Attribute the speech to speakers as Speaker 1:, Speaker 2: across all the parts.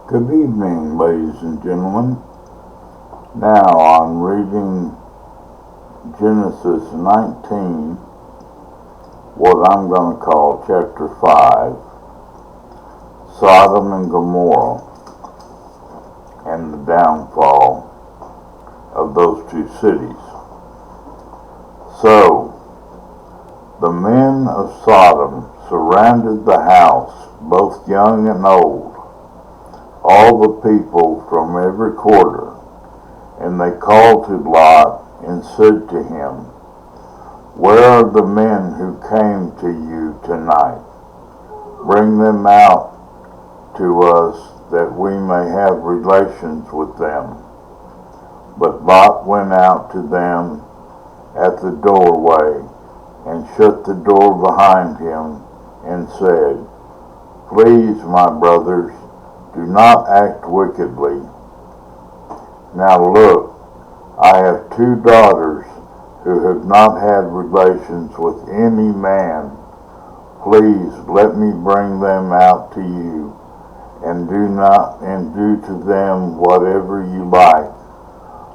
Speaker 1: Good evening, ladies and gentlemen. Now I'm reading Genesis 19, what I'm going to call chapter 5, Sodom and Gomorrah, and the downfall of those two cities. So, the men of Sodom surrounded the house, both young and old, all the people from every quarter, and they called to Lot and said to him, "Where are the men who came to you tonight? Bring them out to us that we may have relations with them." But Lot went out to them at the doorway and shut the door behind him and said, "Please, my brothers, do not act wickedly. Now look, I have two daughters who have not had relations with any man. Please let me bring them out to you, and do to them whatever you like.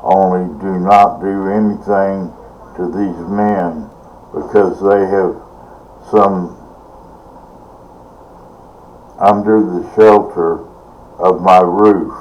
Speaker 1: Only do not do anything to these men, because they have some under the shelter of my roof."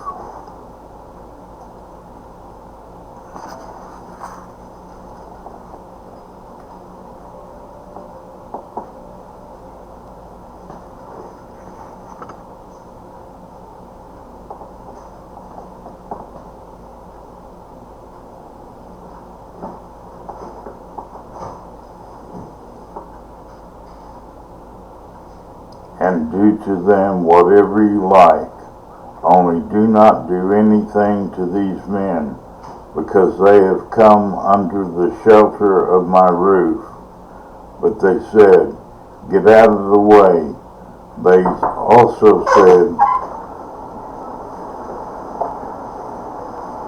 Speaker 1: And do to them whatever you like. Only do not do anything to these men, because they have come under the shelter of my roof. But they said, "Get out of the way." They also said,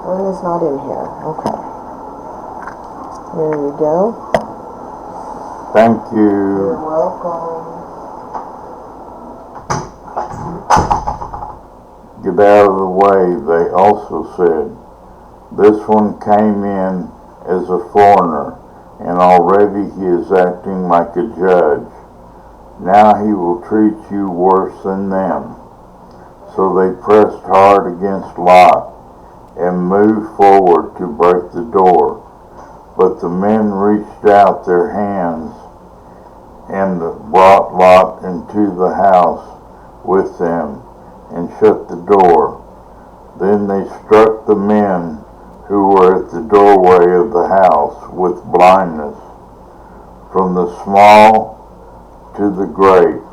Speaker 2: One is not in here. Okay. There you go.
Speaker 1: "Thank
Speaker 2: You're
Speaker 1: you."
Speaker 2: welcome.
Speaker 1: Get out of the way, they also said. "This one came in as a foreigner, and already he is acting like a judge. Now he will treat you worse than them." So they pressed hard against Lot and moved forward to break the door. But the men reached out their hands and brought Lot into the house with them and shut the door. Then they struck the men who were at the doorway of the house with blindness, from the small to the great,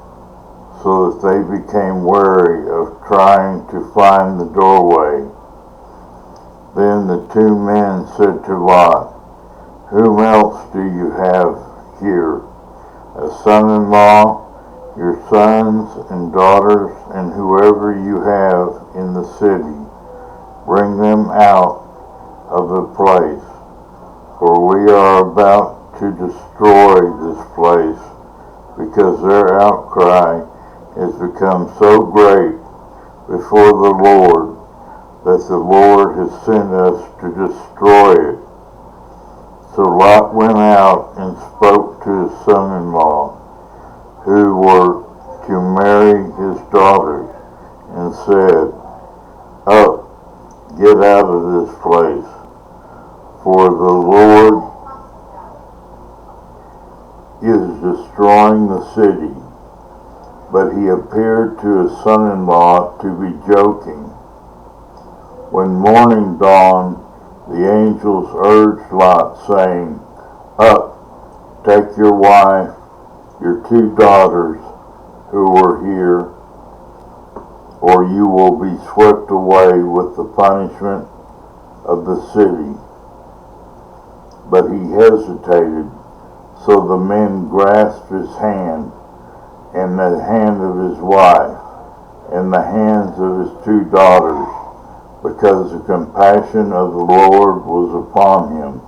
Speaker 1: so that they became weary of trying to find the doorway. Then the two men said to Lot, "Whom else do you have here? A son-in-law? Your sons and daughters, and whoever you have in the city, bring them out of the place, for we are about to destroy this place, because their outcry has become so great before the Lord that the Lord has sent us to destroy it." So Lot went out and spoke to his son-in-law, who were to marry his daughters, and said, "Up, get out of this place, for the Lord is destroying the city." But he appeared to his son-in-law to be joking. When morning dawned, the angels urged Lot, saying, "Up, take your wife, your two daughters who were here, or you will be swept away with the punishment of the city." But he hesitated, so the men grasped his hand, and the hand of his wife, and the hands of his two daughters, because the compassion of the Lord was upon him.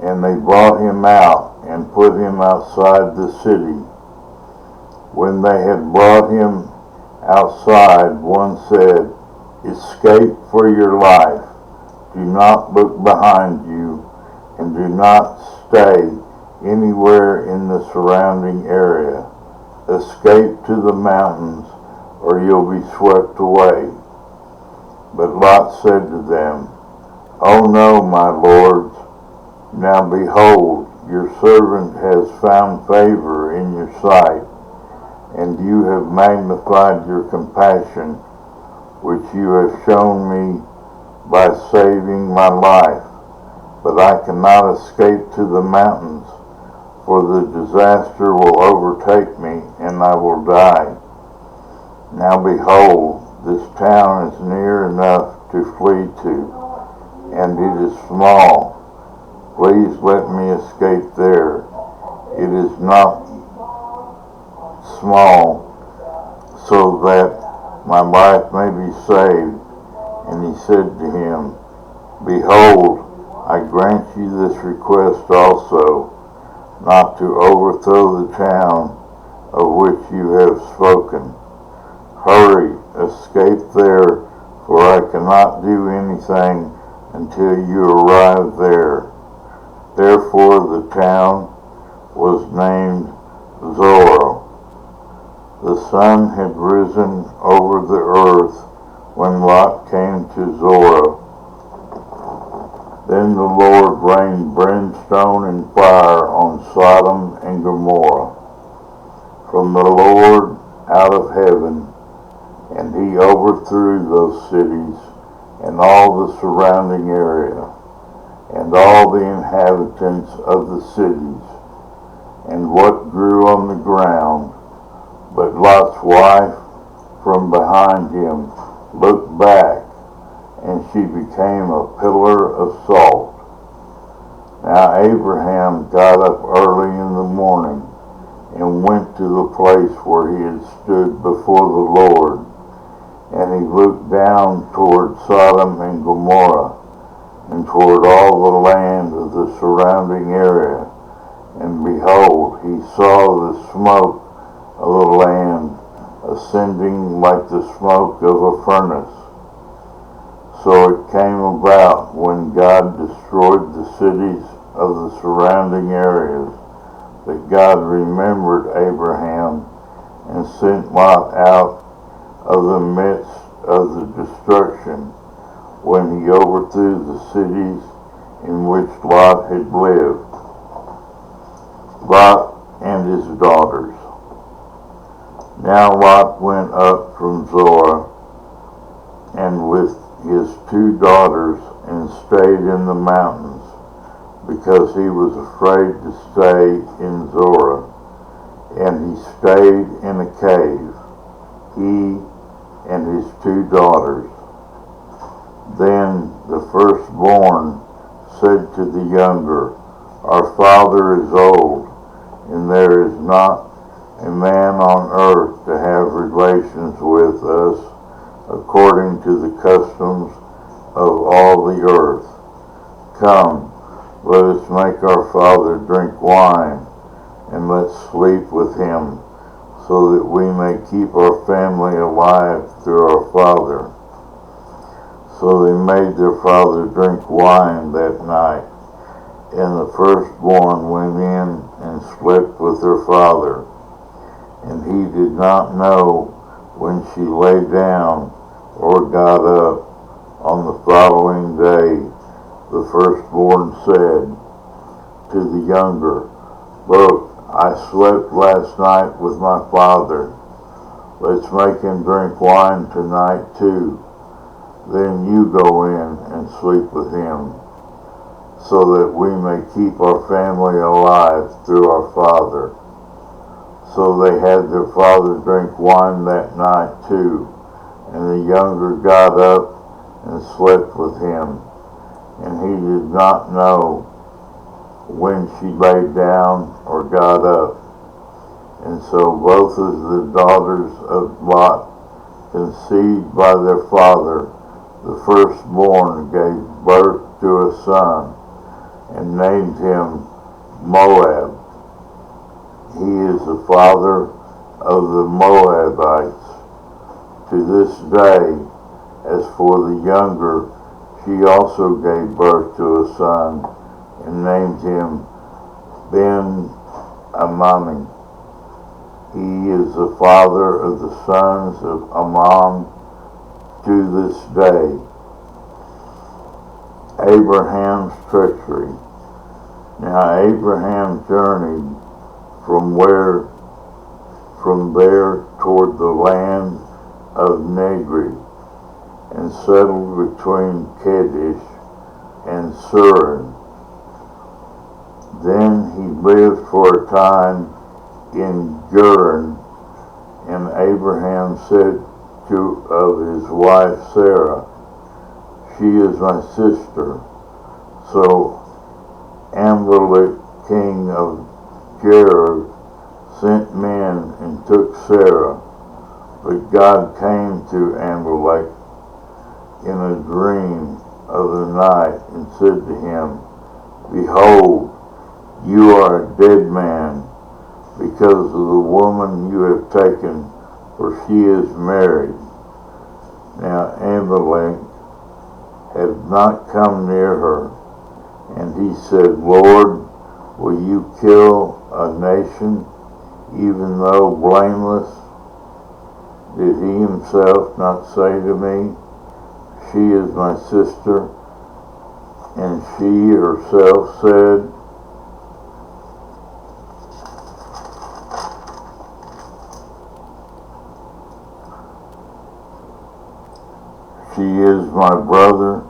Speaker 1: And they brought him out and put him outside the city. When they had brought him Outside, one said, "Escape for your life. Do not look behind you, and do not stay anywhere in the surrounding area. Escape to the mountains, or you'll be swept away." But Lot said to them, "Oh no, my lords. Now behold, your servant has found favor in your sight, and you have magnified your compassion, which you have shown me by saving my life. But I cannot escape to the mountains, for the disaster will overtake me, and I will die. Now behold, this town is near enough to flee to, and it is small. Please let me escape there. It is not small, so that my life may be saved." And he said to him, "Behold, I grant you this request also, not to overthrow the town of which you have spoken. Hurry, escape there, for I cannot do anything until you arrive there." Therefore the town was named Zorah. The sun had risen over the earth when Lot came to Zorah. Then the Lord rained brimstone and fire on Sodom and Gomorrah from the Lord out of heaven, and he overthrew those cities and all the surrounding area, and all the inhabitants of the cities, and what grew on the ground. But Lot's wife from behind him looked back, and she became a pillar of salt. Now Abraham got up early in the morning and went to the place where he had stood before the Lord, and he looked down toward Sodom and Gomorrah, and toward all the land of the surrounding area, and behold, he saw the smoke of the land ascending like the smoke of a furnace. So it came about, when God destroyed the cities of the surrounding areas, that God remembered Abraham and sent Lot out of the midst of the destruction, when he overthrew the cities in which Lot had lived. Lot and his daughters. Now Lot went up from Zorah, and with his 2 daughters, and stayed in the mountains, because he was afraid to stay in Zorah. And he stayed in a cave, he and his 2 daughters. Then the firstborn said to the younger, "Our father is old, and there is not a man on earth to have relations with us according to the customs of all the earth. Come, let us make our father drink wine, and let's sleep with him, so that we may keep our family alive through our father." So they made their father drink wine that night, and the firstborn went in and slept with her father. And he did not know when she lay down or got up. On the following day, the firstborn said to the younger, "Look, I slept last night with my father. Let's make him drink wine tonight too. Then you go in and sleep with him, so that we may keep our family alive through our father." So they had their father drink wine that night too, and the younger got up and slept with him, and he did not know when she lay down or got up. And so both of the daughters of Lot conceived by their father. The firstborn gave birth to a son, and named him Moab. He is the father of the Moabites. to this day, as for the younger, she also gave birth to a son and named him Ben-Ammi. He is the father of the sons of Ammon to this day. Abraham's treachery. Now Abraham journeyed from there toward the land of Negri, and settled between Kadesh and Surin. Then he lived for a time in Gerar, and Abraham said of his wife Sarah, "She is my sister." So Amalek, king of Gerar, sent men and took Sarah. But God came to Amalek in a dream of the night and said to him, "Behold, you are a dead man because of the woman you have taken, for she is married." Now Amalek had not come near her, and he said, "Lord, will you kill a nation, even though blameless? Did he himself not say to me, 'She is my sister'?" And she herself said, "She is my brother.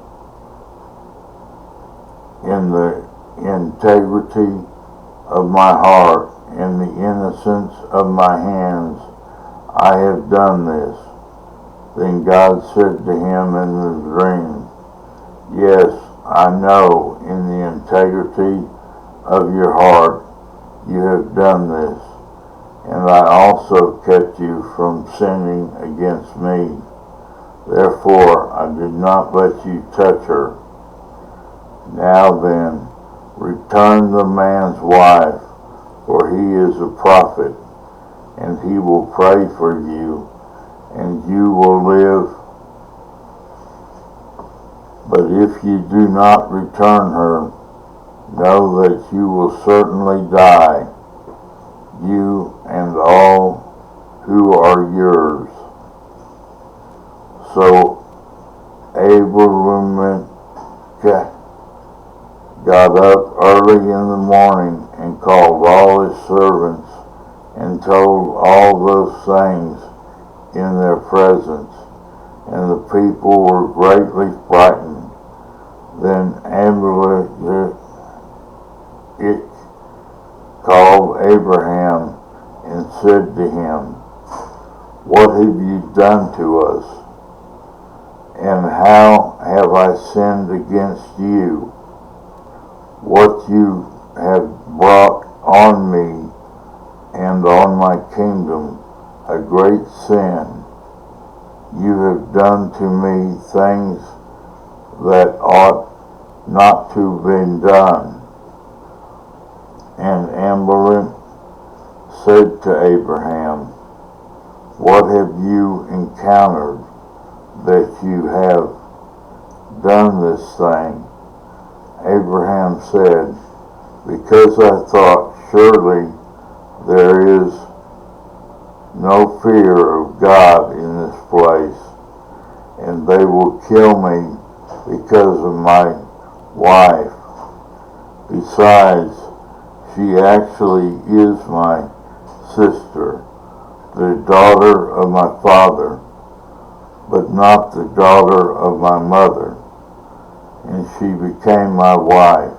Speaker 1: In the integrity of my heart and the innocence of my hands, I have done this." Then God said to him in the dream, "Yes, I know in the integrity of your heart you have done this, and I also kept you from sinning against me. Therefore I did not let you touch her. Now then, return the man's wife, for he is a prophet, and he will pray for you, and you will live. But if you do not return her, know that you will certainly die, you and all who are yours." So Abraham got up early in the morning and called all his servants and told all those things in their presence, and the people were greatly frightened. Then Amalek called Abraham and said to him, "What have you done to us? And how have I sinned against you? What you have brought on me and on my kingdom a great sin. You have done to me things that ought not to have been done." And Amalek said to Abraham, "What have you encountered that you have done this thing?" Abraham said, "Because I thought, surely there is no fear of God in this place, and they will kill me because of my wife. Besides, she actually is my sister, the daughter of my father, but not the daughter of my mother, and she became my wife.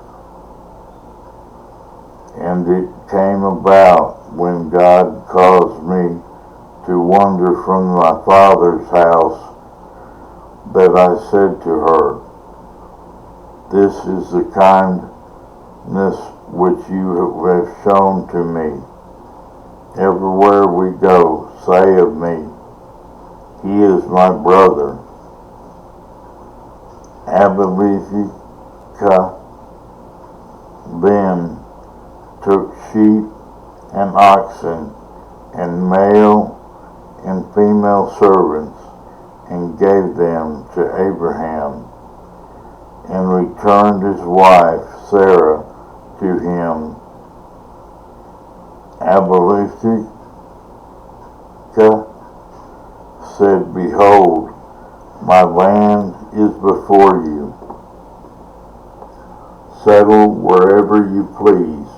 Speaker 1: And it came about when God caused me to wander from my father's house that I said to her, 'This is the kindness which you have shown to me. Everywhere we go, say of me, he is my brother.' Abimelech then took sheep and oxen and male and female servants and gave them to Abraham, and returned his wife Sarah to him. Abimelech said, Behold, my land is before you. Settle wherever you please.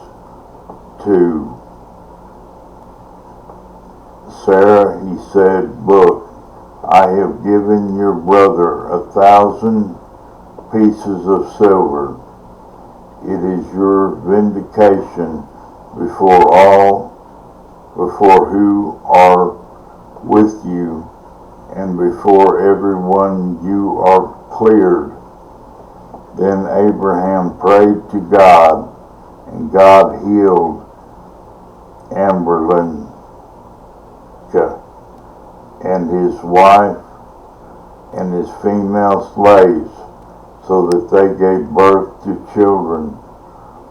Speaker 1: To Sarah he said, Look, I have given your brother 1,000 pieces of silver. It is your vindication before who are with you, and before everyone you are cleared. Then Abraham prayed to God, and God healed Abimelech and his wife and his female slaves, so that they gave birth to children,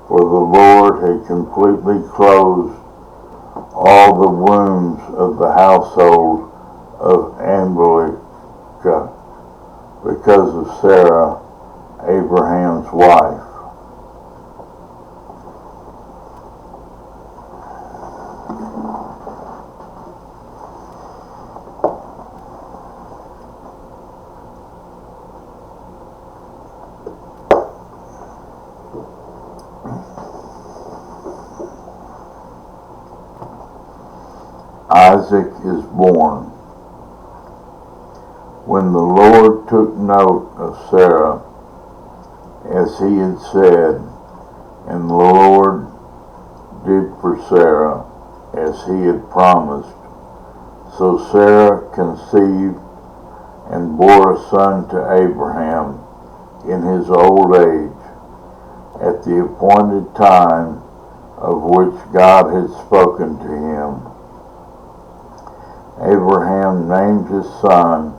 Speaker 1: for the Lord had completely closed all the wombs of the household of Abimelech because of Sarah, Abraham's wife. Isaac is born. When the Lord took note of Sarah, as he had said, and the Lord did for Sarah as he had promised, so Sarah conceived and bore a son to Abraham in his old age, at the appointed time of which God had spoken to him. Abraham named his son,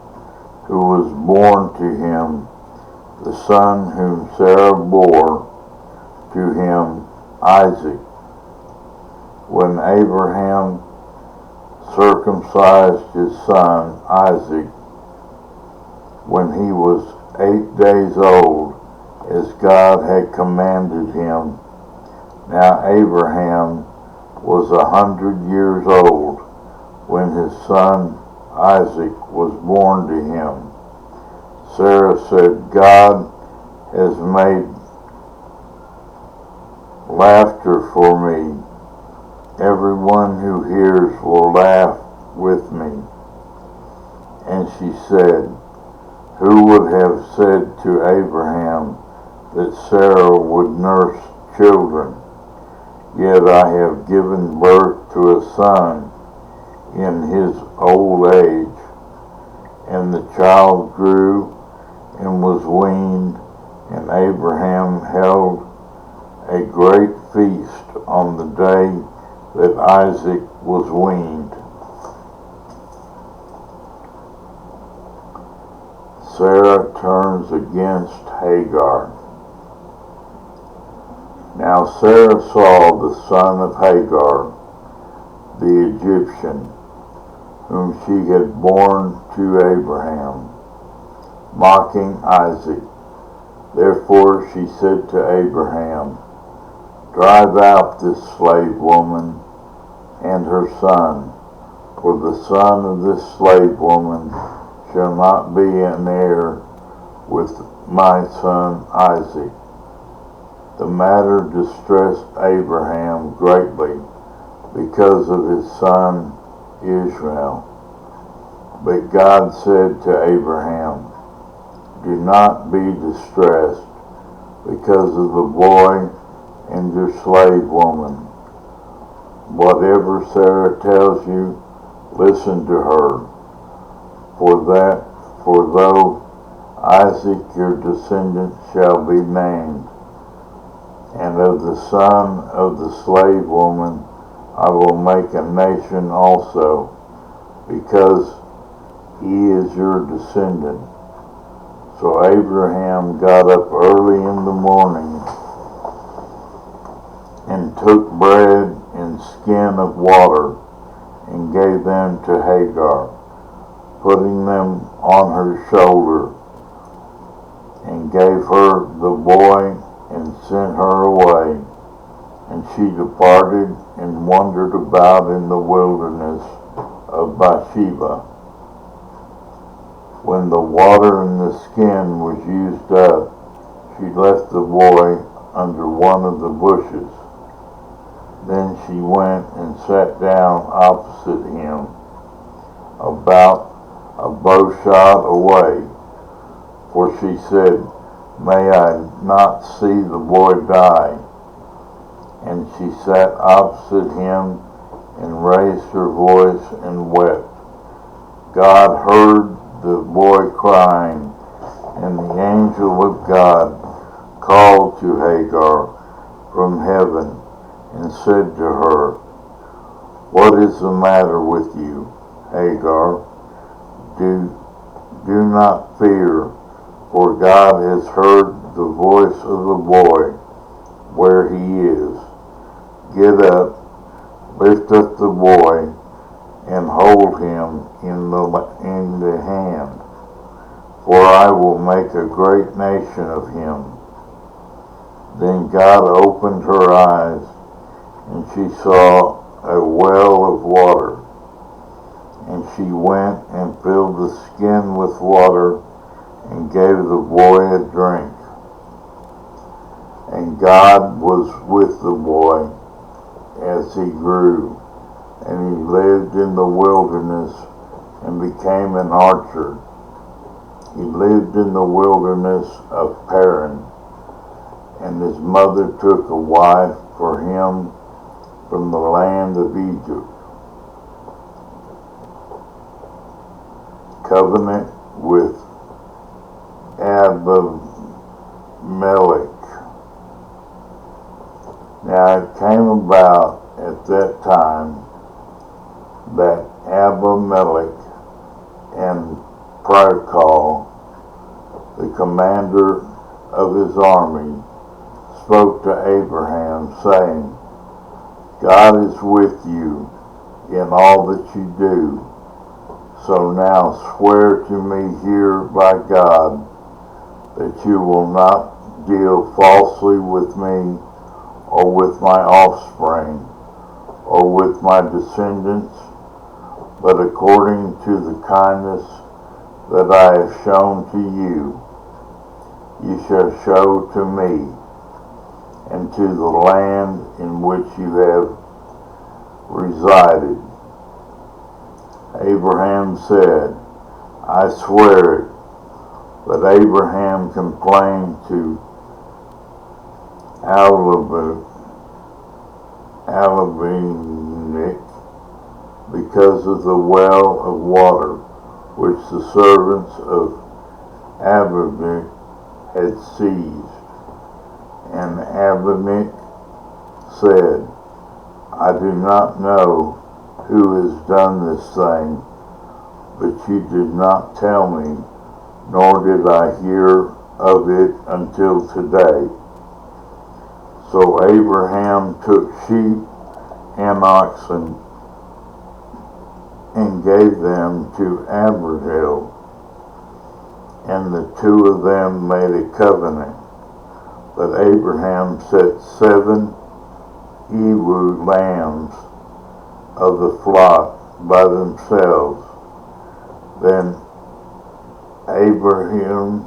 Speaker 1: who was born to him, the son whom Sarah bore to him, Isaac. When Abraham circumcised his son Isaac, when he was 8 days old, as God had commanded him. Now Abraham was 100 years old when his son Isaac was born to him. Sarah said, God has made laughter for me. Everyone who hears will laugh with me. And she said, Who would have said to Abraham that Sarah would nurse children? Yet I have given birth to a son in his old age. And the child grew and was weaned, and Abraham held a great feast on the day that Isaac was weaned. Sarah turns against Hagar. Now Sarah saw the son of Hagar, the Egyptian, whom she had borne to Abraham, mocking Isaac. Therefore she said to Abraham, Drive out this slave woman and her son, for the son of this slave woman shall not be an heir with my son Isaac. The matter distressed Abraham greatly because of his son Ishmael. But God said to Abraham, Do not be distressed because of the boy and your slave woman. Whatever Sarah tells you, listen to her. For though Isaac your descendant shall be named, and of the son of the slave woman I will make a nation also, because he is your descendant. So Abraham got up early in the morning and took bread and skin of water and gave them to Hagar, putting them on her shoulder, and gave her the boy and sent her away. And she departed and wandered about in the wilderness of Bathsheba. When the water in the skin was used up, she left the boy under one of the bushes. Then she went and sat down opposite him, about a bow shot away, for she said, "May I not see the boy die?" And she sat opposite him and raised her voice and wept. God heard the boy crying, and the angel of God called to Hagar from heaven and said to her, "What is the matter with you, Hagar? Do not fear, for God has heard the voice of the boy where he is. Get up, lift up the boy, and hold him in the hand, for I will make a great nation of him." Then God opened her eyes, and she saw a well of water. And she went and filled the skin with water and gave the boy a drink. And God was with the boy as he grew, and he lived in the wilderness and became an archer. He lived in the wilderness of Paran, and his mother took a wife for him from the land of Egypt. Covenant with Abimelech. Now it came about at that time that Abimelech and Phicol, the commander of his army, spoke to Abraham, saying, "God is with you in all that you do. So now swear to me here by God that you will not deal falsely with me or with my offspring or with my descendants, but according to the kindness that I have shown to you, you shall show to me and to the land in which you have resided." Abraham said, "I swear it." But Abraham complained to Abimelech because of the well of water which the servants of Abimelech had seized. And Abimelech said, "I do not know who has done this thing, but you did not tell me, nor did I hear of it until today." So Abraham took sheep and oxen and gave them to Abimelech, and the two of them made a covenant. But Abraham set 7 ewe lambs of the flock by themselves. Then Abraham,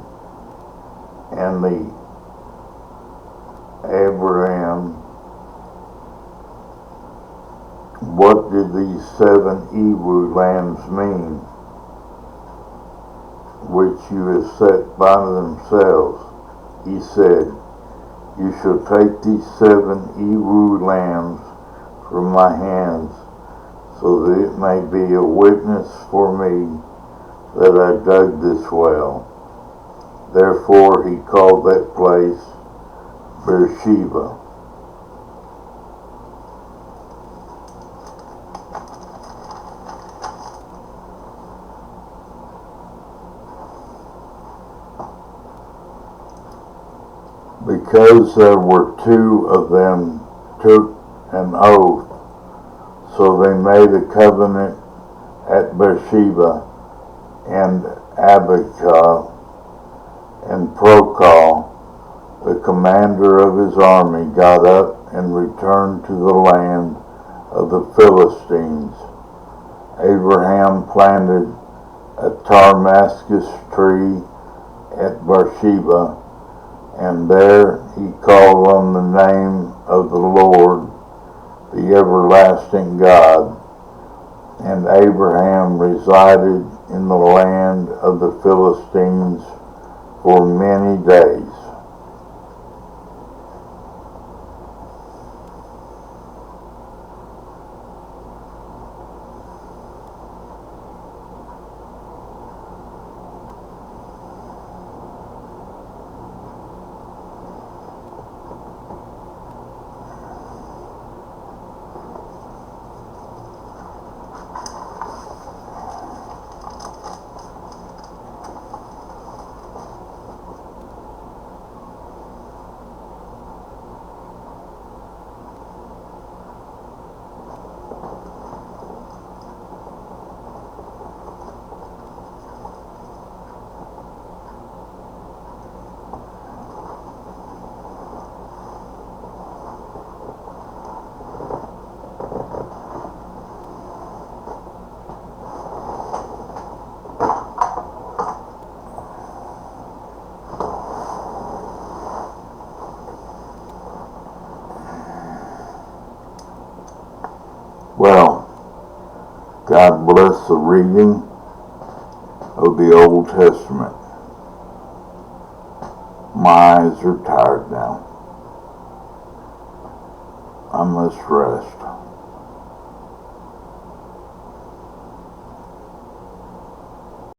Speaker 1: "What did these 7 ewe lambs mean, which you have set by themselves?" He said, "You shall take these 7 ewe lambs from my hands, so that it may be a witness for me that I dug this well." Therefore he called that place Beersheba. Because there were 2 of them took an oath, so they made a covenant at Beersheba and Abishai and Procol, the commander of his army, got up and returned to the land of the Philistines. Abraham planted a Damascus tree at Beersheba, and there he called on the name of the Lord, the everlasting God. And Abraham resided in the land of the Philistines for many days. Well, God bless the reading of the Old Testament. My eyes are tired now. I must rest.